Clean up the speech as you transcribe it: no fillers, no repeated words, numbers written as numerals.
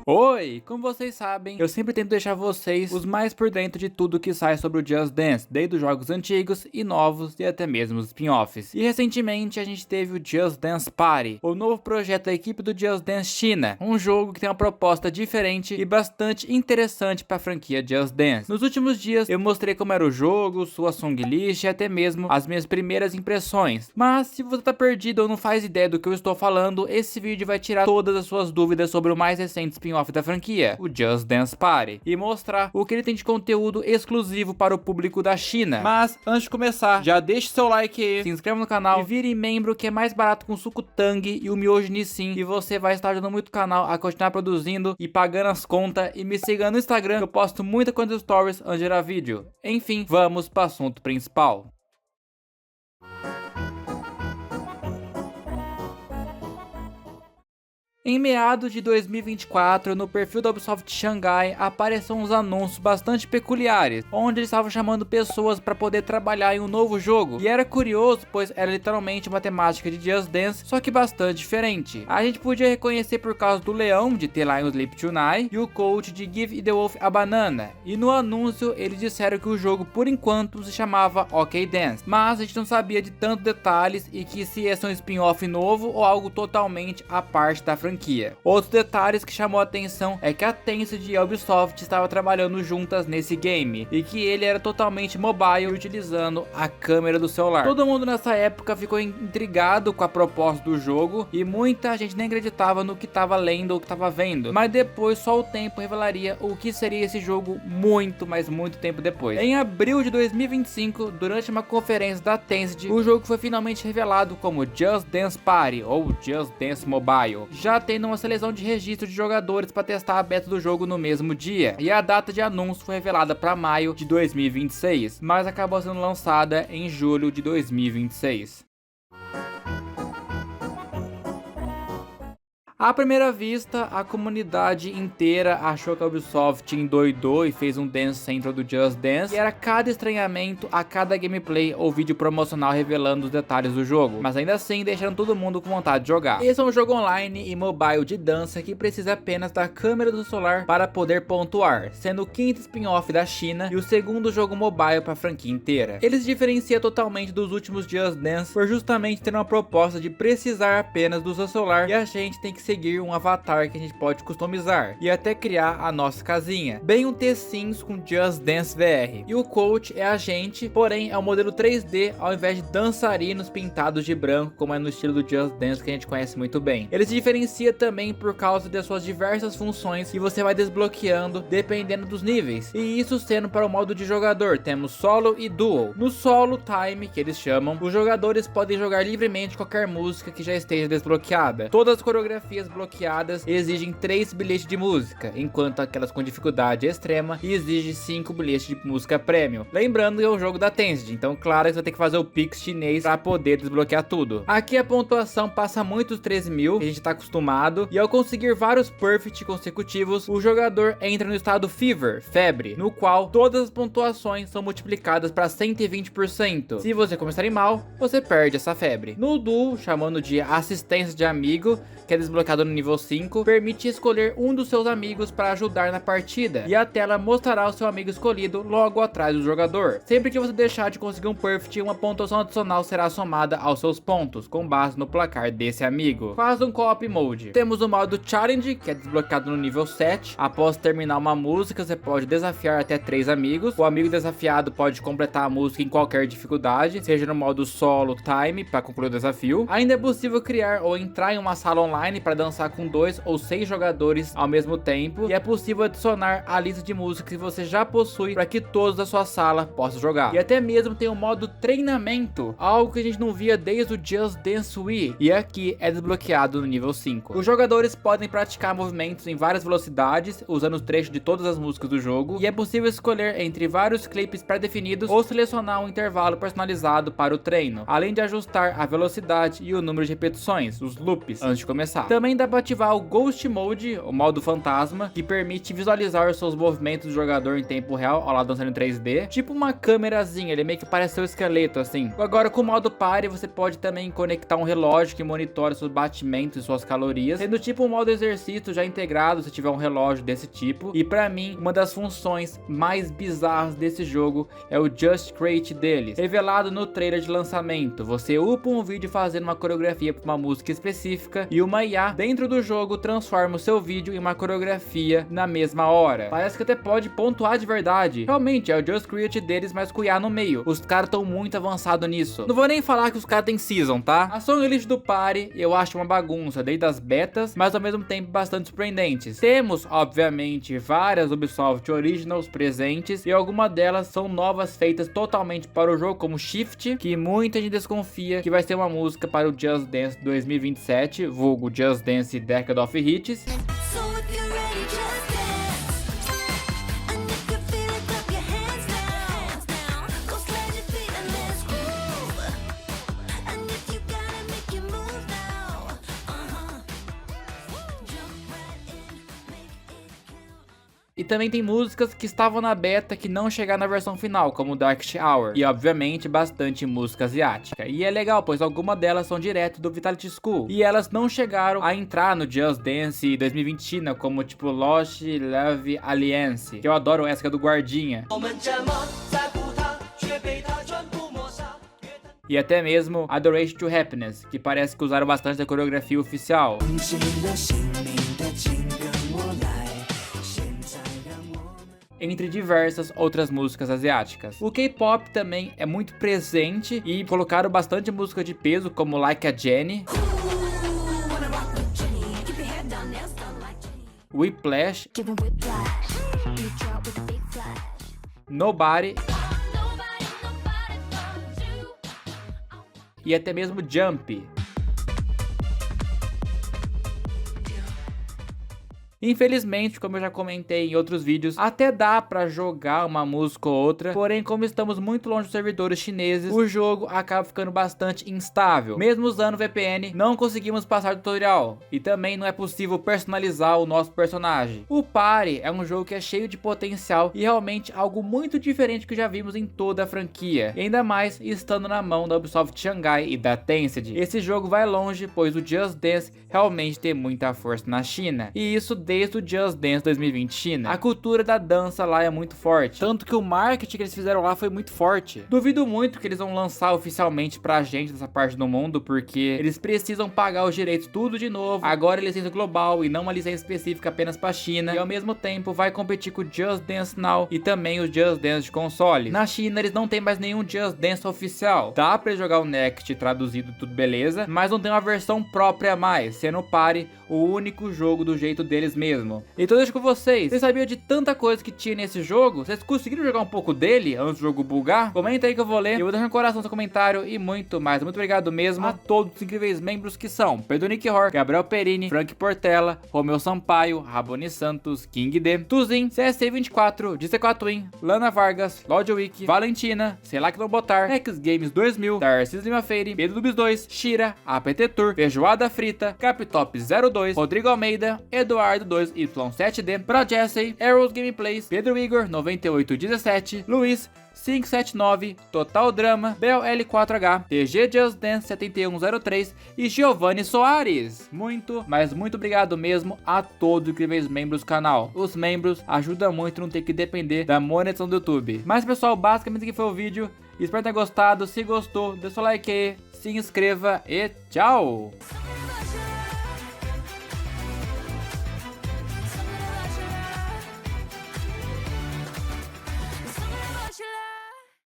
Oi! Como vocês sabem, eu sempre tento deixar vocês os mais por dentro de tudo que sai sobre o Just Dance, desde os jogos antigos e novos e até mesmo os spin-offs. E recentemente a gente teve o Just Dance Party, o novo projeto da equipe do Just Dance China, um jogo que tem uma proposta diferente e bastante interessante para a franquia Just Dance. Nos últimos dias eu mostrei como era o jogo, sua songlist e até mesmo as minhas primeiras impressões. Mas se você tá perdido ou não faz ideia do que eu estou falando, esse vídeo vai tirar todas as suas dúvidas sobre o mais recente spin-off da franquia, o Just Dance Party, e mostrar o que ele tem de conteúdo exclusivo para o público da China. Mas antes de começar, já deixe seu like aí, se inscreva no canal e vire membro, que é mais barato com suco Tang e o miojo Nissin, e você vai estar ajudando muito o canal a continuar produzindo e pagando as contas. E me siga no Instagram, que eu posto muita coisa de stories antes de gerar vídeo. Enfim, vamos para o assunto principal. Em meados de 2024, no perfil da Ubisoft Xangai, apareceram uns anúncios bastante peculiares, onde eles estavam chamando pessoas para poder trabalhar em um novo jogo. E era curioso, pois era literalmente uma temática de Just Dance, só que bastante diferente. A gente podia reconhecer por causa do leão de The Lion Sleep Tonight e o coach de Give the Wolf a Banana. E no anúncio eles disseram que o jogo por enquanto se chamava OK Dance, mas a gente não sabia de tantos detalhes e que se ia ser um spin-off novo ou algo totalmente à parte da franquia. Outros detalhes que chamou a atenção é que a Tencent e a Ubisoft estavam trabalhando juntas nesse game e que ele era totalmente mobile, utilizando a câmera do celular. Todo mundo nessa época ficou intrigado com a proposta do jogo e muita gente nem acreditava no que estava lendo ou que estava vendo, mas depois só o tempo revelaria o que seria esse jogo muito, mas muito tempo depois. Em abril de 2025, durante uma conferência da Tencent, o jogo foi finalmente revelado como Just Dance Party ou Just Dance Mobile, já tendo uma seleção de registro de jogadores para testar a beta do jogo no mesmo dia, e a data de anúncio foi revelada para maio de 2026, mas acabou sendo lançada em julho de 2026. À primeira vista, a comunidade inteira achou que a Ubisoft endoidou e fez um Dance Central do Just Dance, e era cada estranhamento a cada gameplay ou vídeo promocional revelando os detalhes do jogo, mas ainda assim deixando todo mundo com vontade de jogar. Esse é um jogo online e mobile de dança que precisa apenas da câmera do celular para poder pontuar, sendo o quinto spin-off da China e o segundo jogo mobile para a franquia inteira. Ele se diferencia totalmente dos últimos Just Dance por justamente ter uma proposta de precisar apenas do seu celular, e a gente tem que seguir um avatar que a gente pode customizar e até criar a nossa casinha, bem um T-Sims com Just Dance VR. E o coach é a gente, porém é um modelo 3D ao invés de dançarinos pintados de branco, como é no estilo do Just Dance que a gente conhece muito bem. Ele se diferencia também por causa das suas diversas funções que você vai desbloqueando dependendo dos níveis, e isso sendo para o modo de jogador. Temos solo e duo. No solo time, que eles chamam, os jogadores podem jogar livremente qualquer música que já esteja desbloqueada. Todas as coreografias bloqueadas exigem 3 bilhetes de música, enquanto aquelas com dificuldade extrema exigem 5 bilhetes de música premium. Lembrando que é um jogo da Tencent, então claro que você vai ter que fazer o Pix chinês para poder desbloquear tudo. Aqui a pontuação passa muito dos 13 mil, que a gente está acostumado, e ao conseguir vários perfect consecutivos, o jogador entra no estado febre, no qual todas as pontuações são multiplicadas para 120%. Se você começar mal, você perde essa febre. No duo, chamando de assistência de amigo, que é desbloqueado no nível 5, permite escolher um dos seus amigos para ajudar na partida, e a tela mostrará o seu amigo escolhido logo atrás do jogador. Sempre que você deixar de conseguir um perfect, uma pontuação adicional será somada aos seus pontos, com base no placar desse amigo. Faz um co-op mode. Temos o modo challenge, que é desbloqueado no nível 7. Após terminar uma música, você pode desafiar até 3 amigos. O amigo desafiado pode completar a música em qualquer dificuldade, seja no modo solo time para concluir o desafio. Ainda é possível criar ou entrar em uma sala online para dançar com 2 ou 6 jogadores ao mesmo tempo, e é possível adicionar a lista de músicas que você já possui para que todos da sua sala possam jogar. E até mesmo tem o modo treinamento, algo que a gente não via desde o Just Dance Wii, e aqui é desbloqueado no nível 5. Os jogadores podem praticar movimentos em várias velocidades, usando os trechos de todas as músicas do jogo, e é possível escolher entre vários clipes pré-definidos ou selecionar um intervalo personalizado para o treino, além de ajustar a velocidade e o número de repetições, os loops, antes de começar. começar. Também dá pra ativar o Ghost Mode, o modo fantasma, que permite visualizar os seus movimentos do jogador em tempo real, ao lado dançando em 3D. Tipo uma câmerazinha, ele meio que parece seu esqueleto assim. Agora com o modo Party você pode também conectar um relógio que monitora seus batimentos e suas calorias, sendo tipo um modo exercício já integrado se tiver um relógio desse tipo. E pra mim, uma das funções mais bizarras desse jogo é o Just Create deles, revelado no trailer de lançamento. Você upa um vídeo fazendo uma coreografia para uma música específica e uma IA dentro do jogo transforma o seu vídeo em uma coreografia na mesma hora. Parece que até pode pontuar de verdade. Realmente é o Just Create deles, mas com IA no meio. Os caras estão muito avançados nisso. Não vou nem falar que os caras têm season, tá? A song list do Party eu acho uma bagunça, desde as betas, mas ao mesmo tempo bastante surpreendentes. Temos, obviamente, várias Ubisoft Originals presentes e algumas delas são novas feitas totalmente para o jogo, como Shift, que muita gente desconfia que vai ser uma música para o Just Dance 2027, vulgo Just Dance Decade of Hits. E também tem músicas que estavam na beta que não chegaram na versão final, como Darkest Hour. E obviamente bastante música asiática. E é legal, pois algumas delas são direto do Vitality School. E elas não chegaram a entrar no Just Dance 2020 China, como tipo Lost Love Alliance, que eu adoro essa que é do Guardinha. E até mesmo Adoration to Happiness, que parece que usaram bastante da coreografia oficial. Entre diversas outras músicas asiáticas. O K-pop também é muito presente e colocaram bastante música de peso, como Like a Jenny, Whiplash, Nobody e até mesmo Jump. Infelizmente, como eu já comentei em outros vídeos, até dá pra jogar uma música ou outra, porém como estamos muito longe dos servidores chineses, o jogo acaba ficando bastante instável. Mesmo usando VPN, não conseguimos passar do tutorial, e também não é possível personalizar o nosso personagem. O Party é um jogo que é cheio de potencial e realmente algo muito diferente que já vimos em toda a franquia, e ainda mais estando na mão da Ubisoft Shanghai e da Tencent. Esse jogo vai longe, pois o Just Dance realmente tem muita força na China, e isso desde o Just Dance 2020 China. A cultura da dança lá é muito forte, tanto que o marketing que eles fizeram lá foi muito forte. Duvido muito que eles vão lançar oficialmente pra gente dessa parte do mundo, porque eles precisam pagar os direitos tudo de novo. Agora é licença global e não uma licença específica apenas pra China, e ao mesmo tempo vai competir com o Just Dance Now e também o Just Dance de console. Na China eles não tem mais nenhum Just Dance oficial. Dá pra jogar o Next traduzido, tudo beleza, mas não tem uma versão própria a mais, sendo o Party o único jogo do jeito deles mesmo. Então deixo com vocês. Vocês sabiam de tanta coisa que tinha nesse jogo? Vocês conseguiram jogar um pouco dele antes do jogo bugar? Comenta aí que eu vou ler. Eu vou deixar um coração no seu comentário e muito mais. Muito obrigado mesmo a todos os incríveis membros que são Pedro Nick Hor, Gabriel Perini, Frank Portela, Romeu Sampaio, Raboni Santos, King D, Tuzin, CSC24, DC4Win, Lana Vargas, Lodgewick, Valentina, Sei lá que não botar, X Games 2000, Tarcísio Lima Feire, Pedro Dubis 2, Shira, APT Tour, Feijoada Frita, Captop 02, Rodrigo Almeida, Eduardo 2Y7D, Pra Jesse, Arrows Gameplays, Pedro Igor 9817, Luiz 579, Total Drama, BLL4H, TG Just Dance 7103 e Giovanni Soares. Muito, mas muito obrigado mesmo a todos os incríveis membros do canal. Os membros ajudam muito a não ter que depender da monetização do YouTube. Mas pessoal, basicamente aqui foi o vídeo. Espero ter gostado. Se gostou, dê seu like aí, se inscreva e tchau!